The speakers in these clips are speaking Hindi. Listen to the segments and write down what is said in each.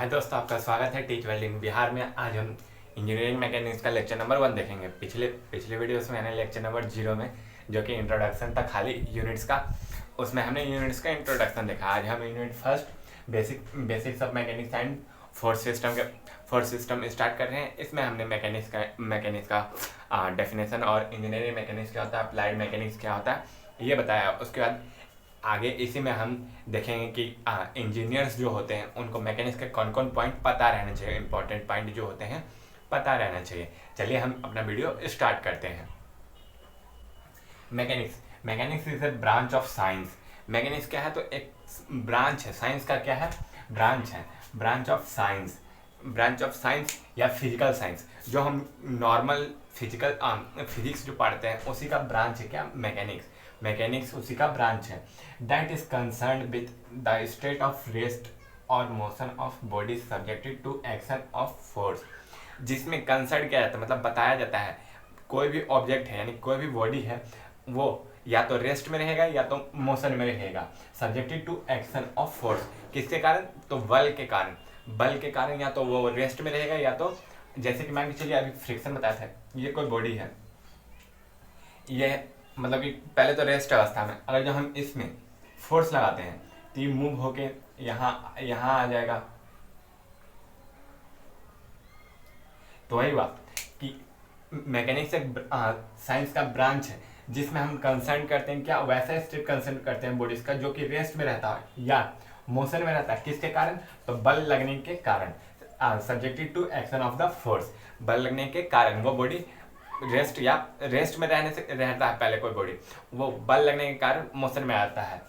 हाय दोस्तों, आपका स्वागत है टीच वेल्डिंग बिहार में। आज हम इंजीनियरिंग मैकेनिक्स का लेक्चर नंबर 1 देखेंगे। पिछले वीडियोस में मैंने लेक्चर नंबर 0 में, जो कि इंट्रोडक्शन था खाली यूनिट्स का, उसमें हमने यूनिट्स का इंट्रोडक्शन देखा। आज हम unit first basics of mechanics and force system start कर रहे हैं। इसमें हमने मैकेनिक्स का डेफिनेशन और इंजीनियरिंग मैकेनिक्स क्या होता है, अप्लाइड मैकेनिक्स क्या होता है, ये बताया। उसके बाद आगे इसी में हम देखेंगे कि इंजीनियर्स जो होते हैं उनको मैकेनिक्स के कौन कौन पॉइंट पता रहना चाहिए, इंपॉर्टेंट पॉइंट जो होते हैं पता रहना चाहिए। चलिए हम अपना वीडियो स्टार्ट करते हैं। Mechanics is a branch of science. Mechanics क्या है? तो एक ब्रांच है। साइंस का क्या है? ब्रांच है। ब्रांच ऑफ साइंस या फिजिकल साइंस, जो हम नॉर्मल फिजिक्स जो पढ़ते हैं उसी का ब्रांच है क्या? मैकेनिक्स उसी का ब्रांच है। That is concern with the state of rest और motion of body subjected to action of force. जिसमें कंसर्न क्या जाता है, मतलब बताया जाता है कोई भी ऑब्जेक्ट है, यानी कोई भी बॉडी है, वो या तो रेस्ट में रहेगा या तो मोशन में रहेगा, subjected to action of force. किसके कारण? तो बल के कारण या तो वो रेस्ट में रहेगा या तो, जैसे कि मान के चलिए अभी फ्रिक्शन बताया था, ये कोई बॉडी है, ये मतलब कि पहले तो रेस्ट अवस्था में, अगर जब हम इसमें फोर्स लगाते हैं तो ये मूव होके यहाँ आ जाएगा। तो वही बात कि मैकेनिक्स एक साइंस का ब्रांच है जिसमें हम कंसर्न करते हैं क्या? वैसा स्टेट कंसर्न करते हैं बॉडीज का जो कि रेस्ट में रहता है या मोशन में रहता है। किसके कारण? तो बल लगने के कारण, subjected to action of the force. बल लगने के कारण वो बॉडी रेस्ट में रहने से रहता है, पहले कोई बॉडी वो बल लगने के कारण मोशन में आता है।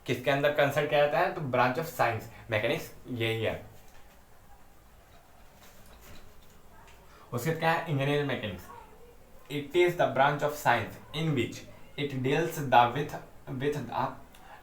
किसके अंदर कंसर्न किया जाता है? तो ब्रांच ऑफ साइंस मैकेनिक्स यही है। उसके क्या है? Engineering mechanics. It is the branch of science in which it deals with the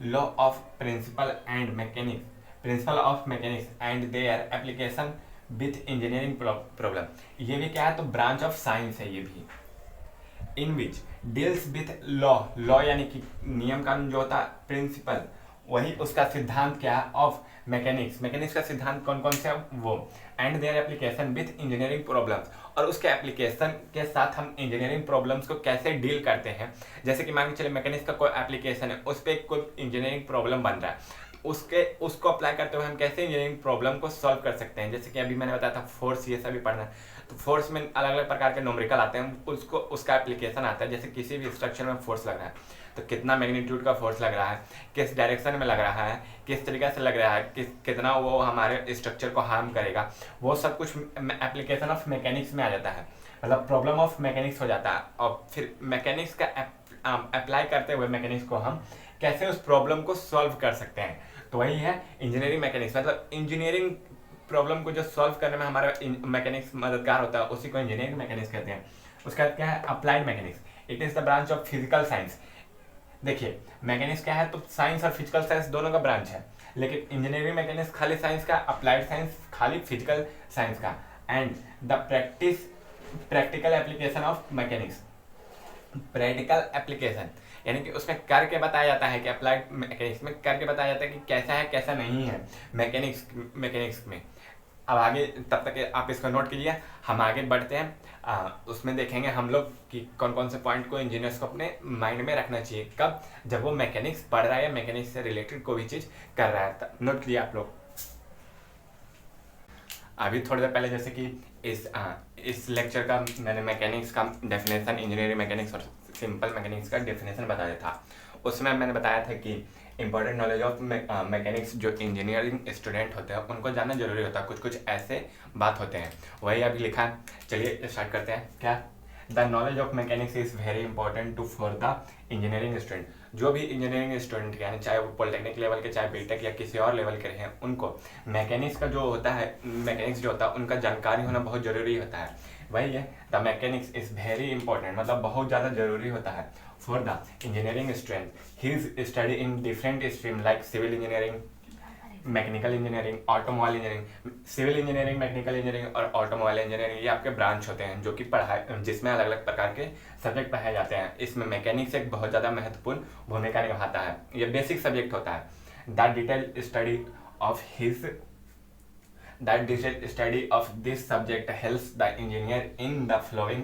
law of principle of mechanics and their application with engineering problem। ये भी क्या है? तो ब्रांच ऑफ साइंस है ये भी। इन विच डील्स विथ लॉ यानी कि नियम कानून जो होता है, प्रिंसिपल वही उसका सिद्धांत क्या है? ऑफ मैकेनिक्स का सिद्धांत कौन कौन से? वो and their application with engineering problems, और उसके एप्लीकेशन के साथ हम इंजीनियरिंग प्रॉब्लम्स को कैसे डील करते हैं। जैसे कि मान के चलिए मैकेनिक्स का कोई एप्लीकेशन है, उस पर कोई इंजीनियरिंग प्रॉब्लम बन रहा है, उसको अप्लाई करते हुए हम कैसे इंजीनियरिंग प्रॉब्लम को सॉल्व कर सकते हैं। जैसे कि अभी मैंने बताया था फोर्स, ये सभी पढ़ना है, तो फोर्स में अलग अलग प्रकार के न्यूमेरिकल आते हैं, उसका एप्लीकेशन आता है। जैसे किसी भी स्ट्रक्चर में फोर्स लग रहा है तो कितना मैग्नीट्यूड का फोर्स लग रहा है, किस डायरेक्शन में लग रहा है, किस तरीके से लग रहा है, कितना वो हमारे स्ट्रक्चर को हार्म करेगा, वो सब कुछ एप्लीकेशन ऑफ मैकेनिक्स में आ जाता है, मतलब प्रॉब्लम ऑफ मैकेनिक्स हो जाता है। और फिर मैकेनिक्स का अप्लाई करते हुए मैकेनिक्स को हम कैसे उस प्रॉब्लम को सॉल्व कर सकते हैं, तो वही है इंजीनियरिंग मैकेनिक्स। मतलब इंजीनियरिंग प्रॉब्लम को जो सॉल्व करने में हमारा मैकेनिक्स मददगार होता है, उसी को इंजीनियरिंग मैकेनिक्स कहते हैं। उसका क्या है? Applied mechanics. It is the branch of physical science. देखिए मैकेनिक्स क्या है? तो साइंस और फिजिकल साइंस दोनों का ब्रांच है, लेकिन इंजीनियरिंग मैकेनिक्स खाली साइंस का, अप्लाइड साइंस खाली फिजिकल साइंस का। And the practical application of mechanics. Practical application यानी कि उसमें करके बताया जाता है कि अप्लाइड मैकेनिक्स में करके बताया जाता है कि कैसा है कैसा नहीं है मैकेनिक्स में। अब आगे, तब तक आप इसको नोट कीजिए, हम आगे बढ़ते हैं। उसमें देखेंगे हम लोग कि कौन कौन से पॉइंट को इंजीनियर्स को अपने माइंड में रखना चाहिए, कब? जब वो मैकेनिक्स पढ़ रहा है या मैकेनिक्स से रिलेटेड कोई भी चीज़ कर रहा है। नोट कीजिए आप लोग। अभी थोड़ी देर पहले जैसे कि इस लेक्चर का मैंने मैकेनिक्स का डेफिनेशन, इंजीनियरिंग मैकेनिक्स और सिंपल मैकेनिक्स का डेफिनेशन बताया था। उसमें मैंने बताया था कि इंपॉर्टेंट नॉलेज ऑफ मैकेनिक्स जो इंजीनियरिंग स्टूडेंट होते हैं उनको जानना जरूरी होता है। कुछ ऐसे बात होते हैं, वही अभी लिखा है। चलिए स्टार्ट करते हैं। क्या? The knowledge of mechanics is very important to for the engineering student. जो भी इंजीनियरिंग स्टूडेंट यानी चाहे वो पॉलिटेक्निक लेवल के, चाहे बीटेक या किसी और लेवल के हैं, उनको मैकेनिक्स का जो होता है, मैकेनिक्स जो होता है उनका जानकारी होना बहुत ज़रूरी होता है। वही है, the mechanics is very important, मतलब बहुत ज़्यादा जरूरी होता है for the engineering student. He is study in different stream like civil engineering, mechanical engineering, automobile engineering. Civil engineering, mechanical engineering और ऑटोमोबाइल इंजीनियरिंग ये आपके ब्रांच होते हैं जो कि जिसमें अलग अलग प्रकार के सब्जेक्ट पढ़ाए जाते हैं। इसमें मैकेनिक्स एक बहुत ज़्यादा महत्वपूर्ण भूमिका निभाता है। ये बेसिक सब्जेक्ट होता है। The detail study of his that detail study of this subject helps the engineer in the flowing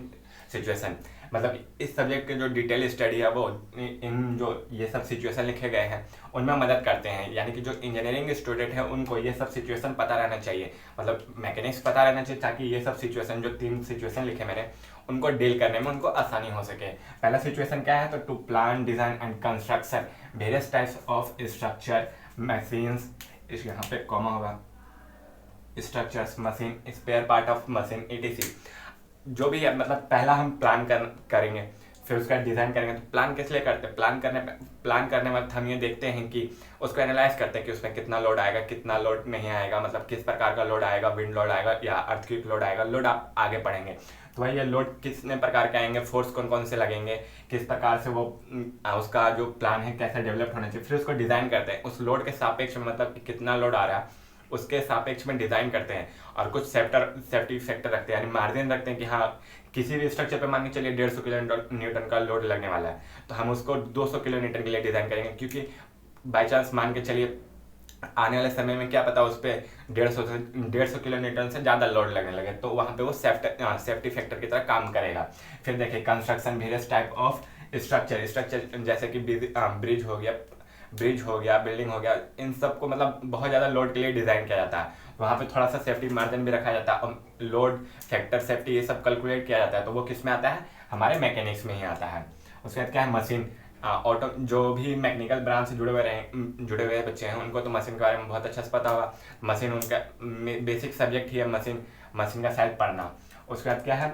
situation. मतलब इस सब्जेक्ट के जो डिटेल स्टडी है वो इन जो ये सब सिचुएशन लिखे गए हैं उनमें मदद करते हैं। यानी कि जो इंजीनियरिंग स्टूडेंट है उनको ये सब सिचुएशन पता रहना चाहिए, मतलब मैकेनिक्स पता रहना चाहिए, ताकि ये सब सिचुएशन जो 3 सिचुएशन लिखे मैंने उनको डील करने में उनको आसानी हो सके। पहला सिचुएशन क्या है, तो to plan design and construction various types of structure machines, इस यहाँ पे कॉमा होगा, structures machine spare part of machine etc। जो भी है मतलब पहला हम प्लान करेंगे, फिर उसका डिज़ाइन करेंगे। तो प्लान किस लिए करते हैं, प्लान करने वक्त हम ये देखते हैं कि उसको एनालाइज करते हैं कि उसमें कितना लोड आएगा, कितना लोड नहीं आएगा, मतलब किस प्रकार का लोड आएगा, विंड लोड आएगा या अर्थक्वेक लोड आएगा। लोड आप आगे पढ़ेंगे तो भाई ये लोड कितने प्रकार के आएंगे, फोर्स कौन कौन से लगेंगे, किस प्रकार से वो उसका जो प्लान है कैसा डेवलप होना चाहिए। फिर उसको डिज़ाइन करते हैं उस लोड के सापेक्ष में, मतलब कि कितना लोड आ रहा है उसके सापेक्ष में डिज़ाइन करते हैं। और कुछ सेफ्टी फैक्टर रखते हैं, यानी मार्जिन रखते हैं कि हाँ किसी भी स्ट्रक्चर पे मान के चलिए 150 किलो न्यूटन का लोड लगने वाला है तो हम उसको 200 किलो न्यूटन के लिए डिज़ाइन करेंगे, क्योंकि बाई चांस मान के चलिए आने वाले समय में क्या पता उस पर 150 किलो न्यूटन से ज़्यादा लोड लगने लगे तो वहाँ पे वो सेफ्टी फैक्टर की तरह काम करेगा। फिर देखिए construction various type of structure जैसे कि ब्रिज हो गया, बिल्डिंग हो गया, इन सबको मतलब बहुत ज़्यादा लोड के लिए डिज़ाइन किया जाता है। वहाँ पे थोड़ा सा सेफ्टी मार्जिन भी रखा जाता है और लोड फैक्टर सेफ्टी ये सब कैलकुलेट किया जाता है। तो वो किस में आता है, हमारे मैकेनिक्स में ही आता है। उसके बाद क्या है, मशीन ऑटो, जो भी मैकेनिकल ब्रांच से जुड़े हुए बच्चे हैं उनको तो मशीन के बारे में बहुत अच्छा से पता होगा। मशीन उनका बेसिक सब्जेक्ट ही है, मशीन का साइड पढ़ना। उसके बाद क्या है,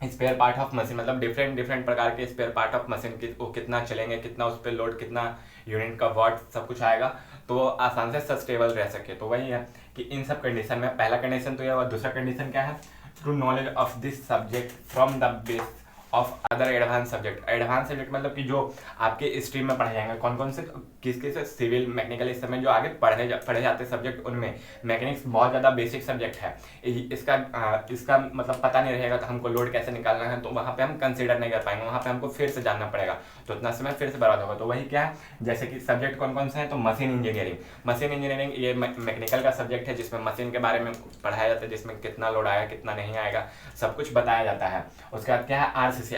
स्पेयर पार्ट ऑफ मशीन, मतलब डिफरेंट प्रकार के स्पेयर पार्ट ऑफ मशीन वो कितना चलेंगे, कितना उस पर लोड, कितना यूनिट का वाट सब कुछ आएगा तो वो आसान से सस्टेबल रह सके। तो वही है कि इन सब कंडीशन में पहला कंडीशन तो यह हुआ। दूसरा कंडीशन क्या है, true knowledge of this subject from the base of other advance subject मतलब कि जो आपके स्ट्रीम में पढ़े जाएंगे, कौन कौन से किस सिविल मैकेनिकल इस समय जो आगे पढ़े जाते सब्जेक्ट, उनमें मैकेनिक्स बहुत ज़्यादा बेसिक सब्जेक्ट है। इसका मतलब पता नहीं रहेगा तो हमको लोड कैसे निकालना है तो वहाँ पे हम कंसीडर नहीं कर पाएंगे, वहाँ पे हमको फिर से जानना पड़ेगा तो उतना समय फिर से बर्बाद होगा। तो वही क्या है, जैसे कि सब्जेक्ट कौन कौन से हैं, तो मशीन इंजीनियरिंग ये मैकेनिकल का सब्जेक्ट है जिसमें मशीन के बारे में पढ़ाया जाता है, जिसमें कितना लोड आएगा कितना नहीं आएगा सब कुछ बताया जाता है। उसके बाद क्या है,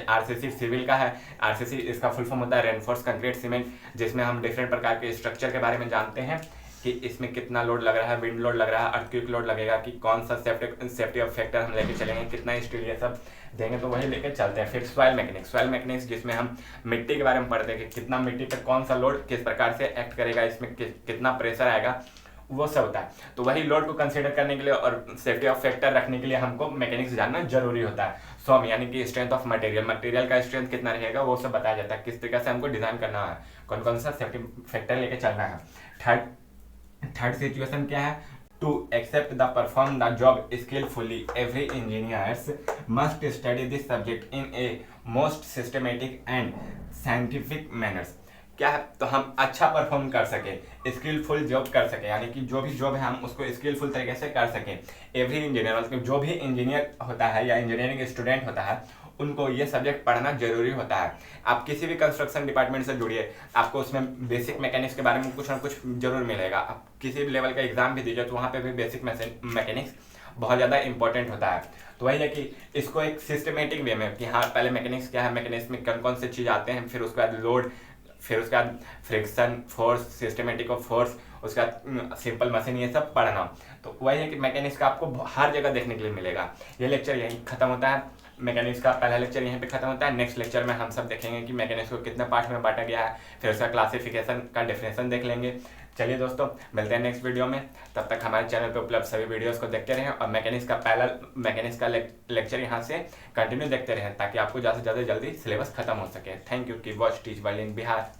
आरसीसी सिविल का है। आरसीसी इसका फुल फॉर्म होता है रेनफोर्स कंक्रीट सीमेंट, जिसमें हम डिफरेंट प्रकार के स्ट्रक्चर के बारे में जानते हैं कि इसमें कितना लोड लग रहा है, विंड लोड लग रहा है, अर्थक्वेक लोड लगेगा, कि कौन सा सेफ्टी ऑफ फैक्टर हम लेके चलेंगे, कितना स्टील ये सब देंगे तो वही लेके चलते हैं। फिर सॉइल मैकेनिक्स जिसमें हम मिट्टी के बारे में पढ़ते हैं कि कितना मिट्टी पर कौन सा लोड किस प्रकार से एक्ट करेगा, इसमें कितना प्रेशर आएगा, वो सब होता है। तो वही लोड को कंसीडर करने के लिए और सेफ्टी ऑफ फैक्टर रखने के लिए हमको मैकेनिक्स जानना जरूरी होता है। सॉम यानी कि स्ट्रेंथ ऑफ मटेरियल का स्ट्रेंथ कितना रहेगा वो सब बताया जाता है, किस तरीके से हमको डिजाइन करना है, कौन कौन सा सेफ्टी फैक्टर लेके चलना है। थर्ड सिचुएशन क्या है, to except the perform the job skillfully every engineers must study this subject in a most systematic and scientific manners. क्या है, तो हम अच्छा परफॉर्म कर सके, स्किलफुल जॉब कर सके, यानी कि जो भी जॉब है हम उसको स्किलफुल तरीके से कर सकें। एवरी इंजीनियर मतलब जो भी इंजीनियर होता है या इंजीनियरिंग स्टूडेंट होता है उनको ये सब्जेक्ट पढ़ना जरूरी होता है। आप किसी भी कंस्ट्रक्शन डिपार्टमेंट से जुड़िए, आपको उसमें बेसिक मैकेनिक्स के बारे में कुछ ना कुछ जरूर मिलेगा। आप किसी भी लेवल का एग्जाम भी दीजिए तो वहाँ पे भी बेसिक मैकेनिक्स बहुत ज़्यादा इंपॉर्टेंट होता है। तो वही है कि इसको एक सिस्टमेटिक वे में कि हाँ पहले मैकेनिक्स क्या है, मैकेनिक्स में कौन कौन से चीज़ आते हैं, फिर उसके बाद लोड, फिर उसके बाद friction force, systematic of force, उसके बाद सिंपल मशीन, ये सब पढ़ना। तो वही है कि मैकेनिक्स का आपको हर जगह देखने के लिए मिलेगा। ये लेक्चर यहीं खत्म होता है, मैकेनिक्स का पहला लेक्चर यहीं पे खत्म होता है। नेक्स्ट लेक्चर में हम सब देखेंगे कि मैकेनिक्स को कितने पार्ट में बांटा गया है, फिर उसका क्लासिफिकेशन का डेफिनेशन देख लेंगे। चलिए दोस्तों मिलते हैं नेक्स्ट वीडियो में, तब तक हमारे चैनल पे उपलब्ध सभी वीडियोस को देखते रहें और मैकेनिक्स का लेक्चर यहाँ से कंटिन्यू देखते रहें ताकि आपको ज़्यादा से ज़्यादा जल्दी सिलेबस खत्म हो सके। Thank you, keep watch teach world in Bihar.